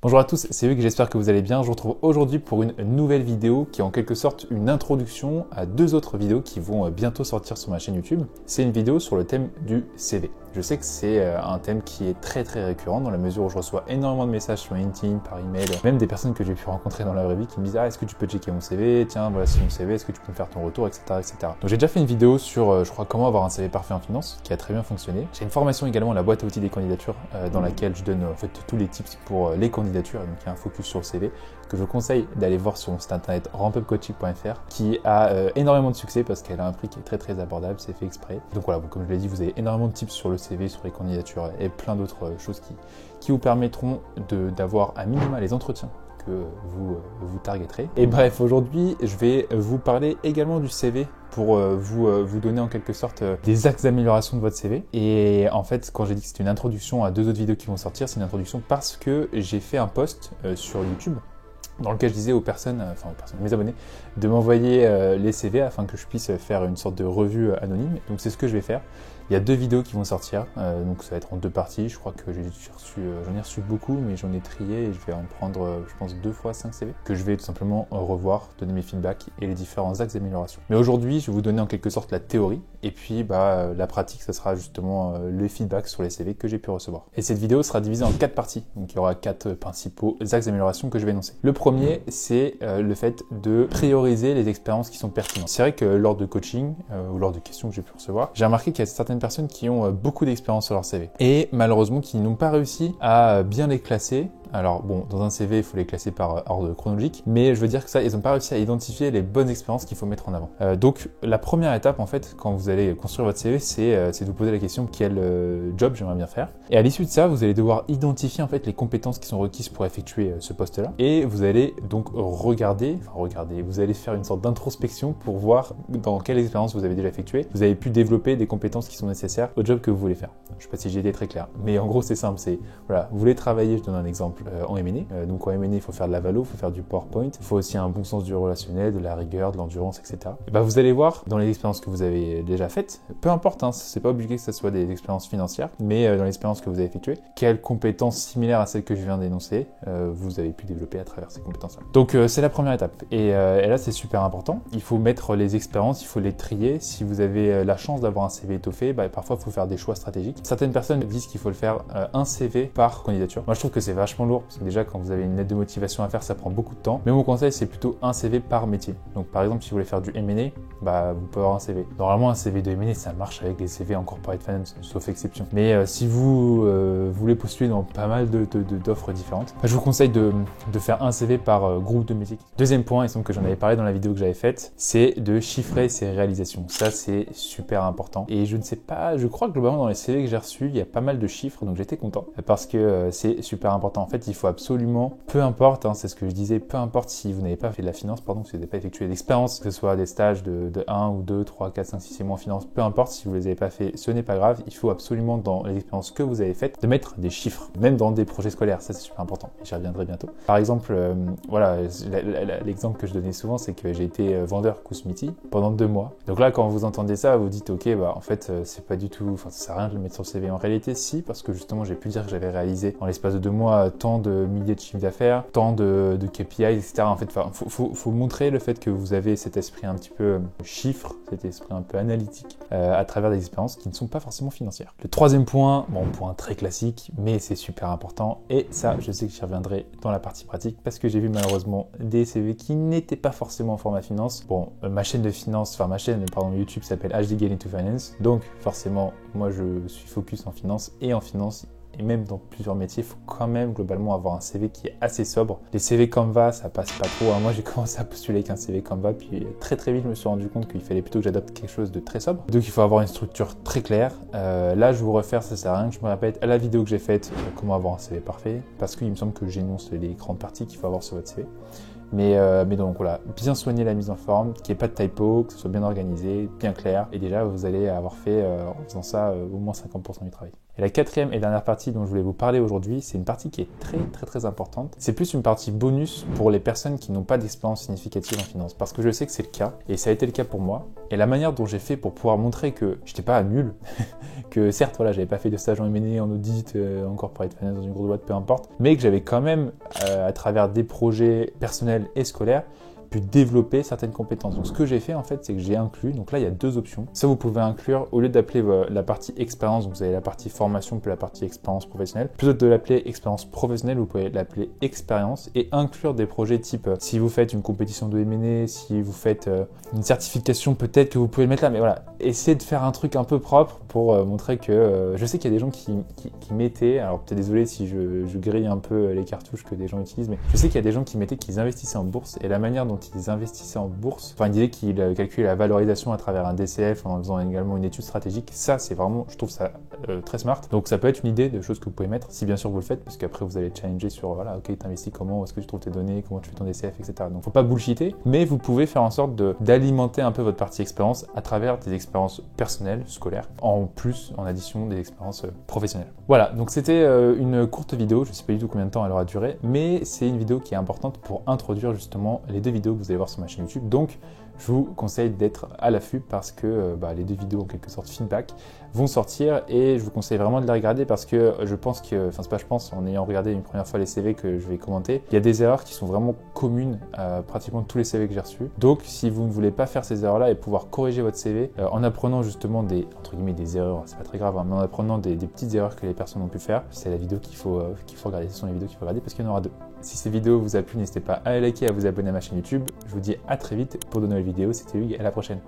Bonjour à tous, c'est Hugues, j'espère que vous allez bien. Je vous retrouve aujourd'hui pour une nouvelle vidéo qui est en quelque sorte une introduction à deux autres vidéos qui vont bientôt sortir sur ma chaîne YouTube. C'est une vidéo sur le thème du CV. Je sais que c'est un thème qui est très récurrent dans la mesure où je reçois énormément de messages sur LinkedIn, par email, même des personnes que j'ai pu rencontrer dans la vraie vie qui me disent « Ah, est-ce que tu peux checker mon CV? Tiens, voilà, c'est mon CV, est-ce que tu peux me faire ton retour, etc. etc. » Donc j'ai déjà fait une vidéo sur, je crois, comment avoir un CV parfait en finance, qui a très bien fonctionné. J'ai une formation également à la boîte à outils des candidatures, dans laquelle je donne en fait tous les tips pour les candidatures, donc il y a un focus sur le CV, que je vous conseille d'aller voir sur mon site internet rampupcoaching.fr, qui a énormément de succès parce qu'elle a un prix qui est très abordable, c'est fait exprès. Donc voilà, comme je l'ai dit, vous avez énormément de tips sur le CV, sur les candidatures et plein d'autres choses qui vous permettront d'avoir à minima les entretiens que vous targeterez. Et bref, aujourd'hui, je vais vous parler également du CV pour vous donner en quelque sorte des axes d'amélioration de votre CV. Et en fait, quand j'ai dit que c'était une introduction à deux autres vidéos qui vont sortir, c'est une introduction parce que j'ai fait un post sur YouTube dans lequel je disais aux personnes, mes abonnés, de m'envoyer les CV afin que je puisse faire une sorte de revue anonyme. Donc c'est ce que je vais faire. Il y a deux vidéos qui vont sortir, donc ça va être en deux parties. Je crois que j'en ai reçu beaucoup, mais j'en ai trié et je vais en prendre, je pense, 2 fois 5 CV que je vais tout simplement revoir, donner mes feedbacks et les différents axes d'amélioration. Mais aujourd'hui, je vais vous donner en quelque sorte la théorie et puis la pratique, ça sera justement les feedbacks sur les CV que j'ai pu recevoir. Et cette vidéo sera divisée en 4 parties, donc il y aura 4 principaux axes d'amélioration que je vais énoncer. Le premier, c'est le fait de prioriser les expériences qui sont pertinentes. C'est vrai que lors de coaching ou lors de questions que j'ai pu recevoir, j'ai remarqué qu'il y a certaines personnes qui ont beaucoup d'expérience sur leur CV et malheureusement qui n'ont pas réussi à bien les classer. Alors bon, dans un CV, il faut les classer par ordre chronologique, mais je veux dire que ça, ils n'ont pas réussi à identifier les bonnes expériences qu'il faut mettre en avant. Donc la première étape en fait, quand vous allez construire votre CV, c'est de vous poser la question quel job j'aimerais bien faire. Et à l'issue de ça, vous allez devoir identifier en fait les compétences qui sont requises pour effectuer ce poste-là. Et vous allez donc regarder, vous allez faire une sorte d'introspection pour voir dans quelle expérience vous avez déjà effectué. Vous avez pu développer des compétences qui sont nécessaires au job que vous voulez faire. Je sais pas si j'ai été très clair, mais en gros c'est simple, c'est voilà, vous voulez travailler, je donne un exemple. En M&A. Donc en M&A, il faut faire de la valo, il faut faire du PowerPoint, il faut aussi un bon sens du relationnel, de la rigueur, de l'endurance, etc. Et bah, vous allez voir dans les expériences que vous avez déjà faites, peu importe, hein, c'est pas obligé que ce soit des expériences financières, mais dans l'expérience que vous avez effectuées, quelles compétences similaires à celles que je viens d'énoncer vous avez pu développer à travers ces compétences-là. Donc c'est la première étape. Et là, c'est super important. Il faut mettre les expériences, il faut les trier. Si vous avez la chance d'avoir un CV étoffé, bah, parfois, il faut faire des choix stratégiques. Certaines personnes disent qu'il faut le faire un CV par candidature. Moi, je trouve que c'est vachement lourd parce que déjà quand vous avez une lettre de motivation à faire, ça prend beaucoup de temps. Mais mon conseil, c'est plutôt un CV par métier. Donc par exemple, si vous voulez faire du M&A, bah vous pouvez avoir un CV. Normalement, un CV de M&A, ça marche avec les CV en corporate finance, sauf exception. Mais si vous voulez postuler dans pas mal d'offres différentes, bah, je vous conseille de faire un CV par groupe de métiers. Deuxième point, il semble que j'en avais parlé dans la vidéo que j'avais faite, c'est de chiffrer ses réalisations. Ça, c'est super important. Et je ne sais pas, je crois que globalement dans les CV que j'ai reçus, il y a pas mal de chiffres, donc j'étais content parce que c'est super important. En fait, il faut absolument, peu importe, hein, c'est ce que je disais, peu importe si vous n'avez pas fait de la finance, pardon, si vous n'avez pas effectué d'expérience, que ce soit des stages de 1 ou 2, 3, 4, 5, 6 mois en finance, peu importe si vous les avez pas fait, ce n'est pas grave, il faut absolument dans les expériences que vous avez faites, de mettre des chiffres, même dans des projets scolaires, ça c'est super important, j'y reviendrai bientôt. Par exemple, voilà, l'exemple que je donnais souvent, c'est que j'ai été vendeur Kousmiti pendant 2 mois. Donc là, quand vous entendez ça, vous dites, ok, bah en fait, c'est pas du tout, ça sert à rien de le mettre sur le CV. En réalité, si, parce que justement, j'ai pu dire que j'avais réalisé en l'espace de 2 mois tant de milliers de chiffres d'affaires, tant de KPI, etc. En fait, faut montrer le fait que vous avez cet esprit un petit peu chiffre, cet esprit un peu analytique à travers des expériences qui ne sont pas forcément financières. Le troisième point, bon, point très classique, mais c'est super important et ça, je sais que j'y reviendrai dans la partie pratique parce que j'ai vu malheureusement des CV qui n'étaient pas forcément en format finance. Bon, ma chaîne de finance, enfin ma chaîne, pardon, YouTube s'appelle HD Get Into Finance, donc forcément, moi je suis focus en finance et en finance. Et même dans plusieurs métiers, il faut quand même globalement avoir un CV qui est assez sobre. Les CV Canva, ça passe pas trop. Moi, j'ai commencé à postuler avec un CV Canva, puis très vite, je me suis rendu compte qu'il fallait plutôt que j'adopte quelque chose de très sobre. Donc, il faut avoir une structure très claire. Là, je vous refaire, ça sert à rien que je me répète à la vidéo que j'ai faite, comment avoir un CV parfait, parce qu'il me semble que j'énonce les grandes parties qu'il faut avoir sur votre CV. Mais donc voilà, bien soigner la mise en forme, qu'il n'y ait pas de typo, que ce soit bien organisé, bien clair. Et déjà, vous allez avoir fait, en faisant ça, au moins 50% du travail. Et la quatrième et dernière partie dont je voulais vous parler aujourd'hui, c'est une partie qui est très importante. C'est plus une partie bonus pour les personnes qui n'ont pas d'expérience significative en finance, parce que je sais que c'est le cas, et ça a été le cas pour moi. Et la manière dont j'ai fait pour pouvoir montrer que j'étais pas nul, que certes, voilà, j'avais pas fait de stage en M&A, en audit, en corporate finance dans une grosse boîte, peu importe, mais que j'avais quand même, à travers des projets personnels et scolaires, pu développer certaines compétences. Donc ce que j'ai fait en fait, c'est que j'ai inclus, donc là il y a deux options. Ça vous pouvez inclure, au lieu d'appeler la partie expérience, donc vous avez la partie formation puis la partie expérience professionnelle, plutôt que de l'appeler expérience professionnelle, vous pouvez l'appeler expérience et inclure des projets type si vous faites une compétition de M&A, si vous faites une certification, peut-être que vous pouvez le mettre là, mais voilà, essayez de faire un truc un peu propre pour montrer que je sais qu'il y a des gens qui mettaient, alors peut-être désolé si je grille un peu les cartouches que des gens utilisent, mais je sais qu'il y a des gens qui mettaient qu'ils investissaient en bourse et la manière dont ils investissaient en bourse, enfin l'idée qu'ils calculent la valorisation à travers un DCF en faisant également une étude stratégique, ça c'est vraiment, je trouve ça très smart. Donc ça peut être une idée de choses que vous pouvez mettre, si bien sûr vous le faites, parce qu'après vous allez challenger sur, voilà, ok, t'investis comment, où est-ce que tu trouves tes données, comment tu fais ton DCF, etc. Donc faut pas bullshiter, mais vous pouvez faire en sorte d'alimenter un peu votre partie expérience à travers des expériences personnelles, scolaires, en plus, en addition des expériences professionnelles. Voilà, donc c'était une courte vidéo, je sais pas du tout combien de temps elle aura duré, mais c'est une vidéo qui est importante pour introduire justement les deux vidéos que vous allez voir sur ma chaîne YouTube. Donc, je vous conseille d'être à l'affût parce que les deux vidéos en quelque sorte feedback vont sortir et je vous conseille vraiment de les regarder parce que je pense que, enfin c'est pas je pense, en ayant regardé une première fois les CV que je vais commenter, il y a des erreurs qui sont vraiment communes à pratiquement tous les CV que j'ai reçus. Donc si vous ne voulez pas faire ces erreurs-là et pouvoir corriger votre CV en apprenant justement des, entre guillemets, des erreurs, c'est pas très grave, hein, mais en apprenant des petites erreurs que les personnes ont pu faire, c'est la vidéo qu'il faut regarder, ce sont les vidéos qu'il faut regarder parce qu'il y en aura deux. Si cette vidéo vous a plu, n'hésitez pas à liker et à vous abonner à ma chaîne YouTube. Je vous dis à très vite pour de nouvelles vidéos. C'était Hugues, à la prochaine.